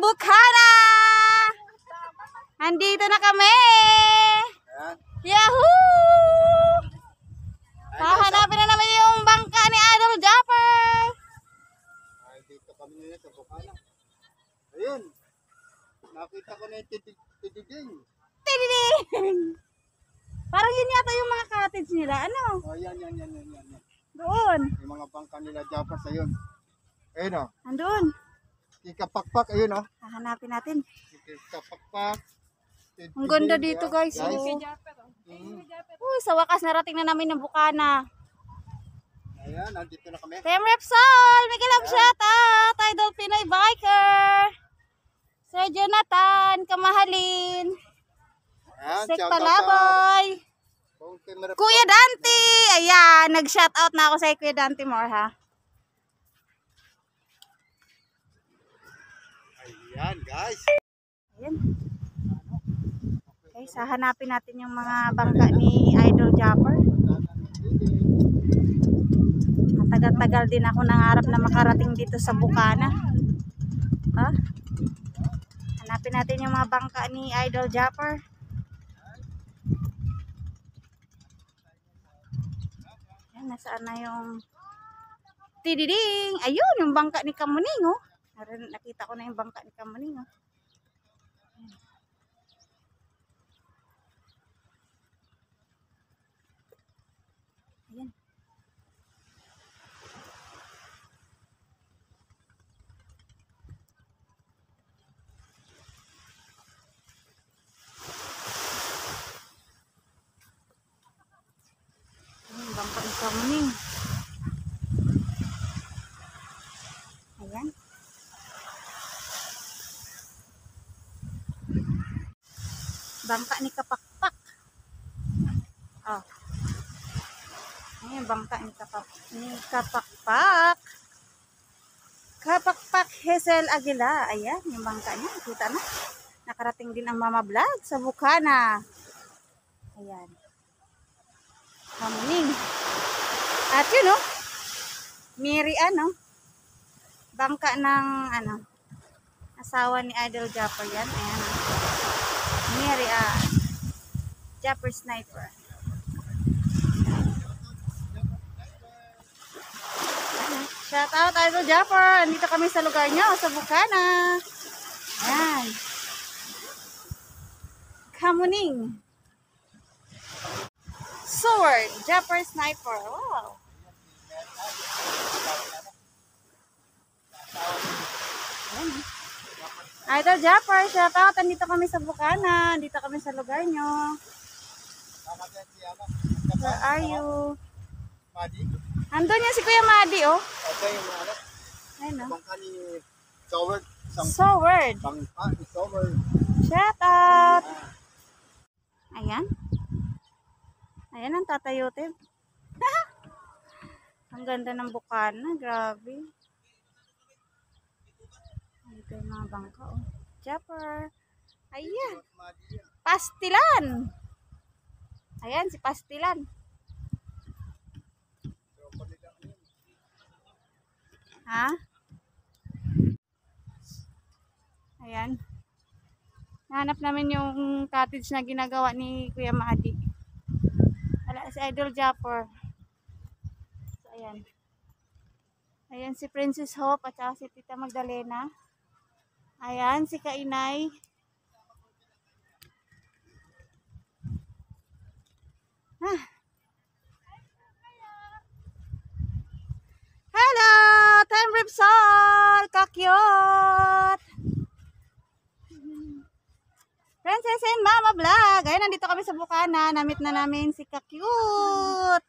Bukana! Andito na kami! Yahoo! Hahanapin na namin yung bangka ni Idol Japper! Ay, dito kami nila sa Bukana. Ayun! Nakita ko na yung tididing. Tididing! Parang yun yata yung mga cottage nila. Ano? Oh, yan. Doon. Yung mga bangka nila Japper sa yun. Ayun o. Andun. Kikapakpak, ayun o. Hahanapin natin. Kikapakpak. Ang ganda dito guys. Uy, sa wakas narating na namin ng Bukana. Ayan, nandito na kami. Team Repsol! Miguel Love shoutout! Idol Pinoy Biker! Sir Jonathan, kamahalin! Ayan, Sek shoutout Palaboy! sa Kuya Dante! Ayan, nag-shoutout na ako sa Kuya Dante more ha. Ayan, guys. Ayan. Okay, hahanapin natin yung mga bangka ni Idol Japper. Matagal-tagal din ako nangarap na makarating dito sa Bukana. Ha? Hanapin natin yung mga bangka ni Idol Japper. Ayan, nasaan na yung tididing? Ayun, yung bangka ni Kamuning, oh. Nakita ko na yung bangka ni Kamuning, oh. Ayan. Ayan, bangka ni Kamuning. Ayan. Bangka ni Kapakpak. Oh. Ayan, bangka ni Kapakpak. Kapakpak Hazel Aguila. Ayan, yung bangka niya. Kita na. Nakarating din ang Mama Vlog sa Bukana. Ayan. Kamuning. At yun, oh. Mary, ano. Bangka ng, ano, asawa ni Idol Japper yan. Ayan. Mary, Japper Sniper. Shout out Idol Japper. Andito kami sa lugar nyo, sa Bukana. Ayan. Kamuning. Sword. Japper Sniper. Wow. Ayan. Idol Japper, shout out. Andito kami sa Bukana. Andito kami sa lugar nyo. Where are you? Madi. Andun yan si Kuya Madi, oh. Okay, yung ano. Ayun, oh. Bangka ni Sword. Sword. Bangka ni Sword. Shout out. Ayan. Ayan ang tatayote. Ang ganda ng Bukana. Grabe. Ito yung mga bangka, oh. Japper. Ayan. Pastilan. Ayan, si Pastilan. Ha? Ayan. Nahanap namin yung cottage na ginagawa ni Kuya Madi. Wala si Idol Japper. So, ayan. Ayan si Princess Hope at saka si Tita Magdalena. Ayan si Kainay. Hello! Time Repsol! Kakyot! Princess and Mama Vlog. Ayan, nandito kami sa Bukana. Namit na namin si Kakyot.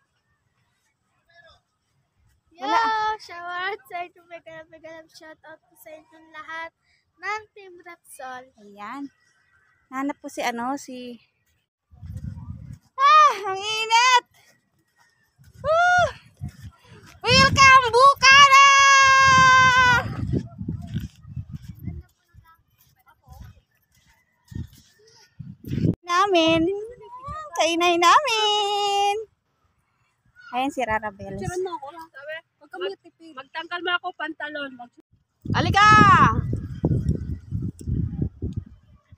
Yo! Shout sa inyo, mega shout out po sa inyong lahat ng Team Repsol. Ayan. Nahanap po si ang init! Woo! Welcome, Bukana! Namin. Kainay namin. Ayan si Rara Belos. Magtanggal mo ako pantalon. Halika!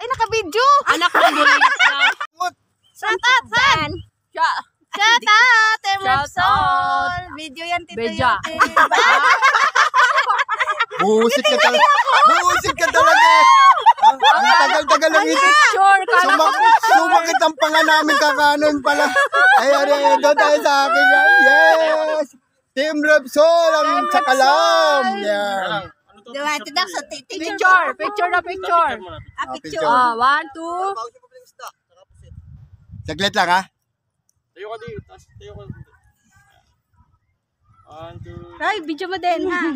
Ay, naka-video! Anak ko bulit lang. Shout out, son! Shout out, Team Shout Repsol! Video yan, Tito Beja. Yote. Busit ka talaga. Busit ka talaga. Ang tagal-tagal ng isip. Sure, kala ko. Sumakit ang panga namin kakanon pala. Ayan, doon tayo sa akin. Yes! Team Repsol ang sakalam. Yan. Diba, ito daw sa titi. Picture, picture na picture. Picture. 1, 2. Saglit lang ha. Tayo ka dito. Tayo ka dito. 1, 2. Ay, video mo din, ha?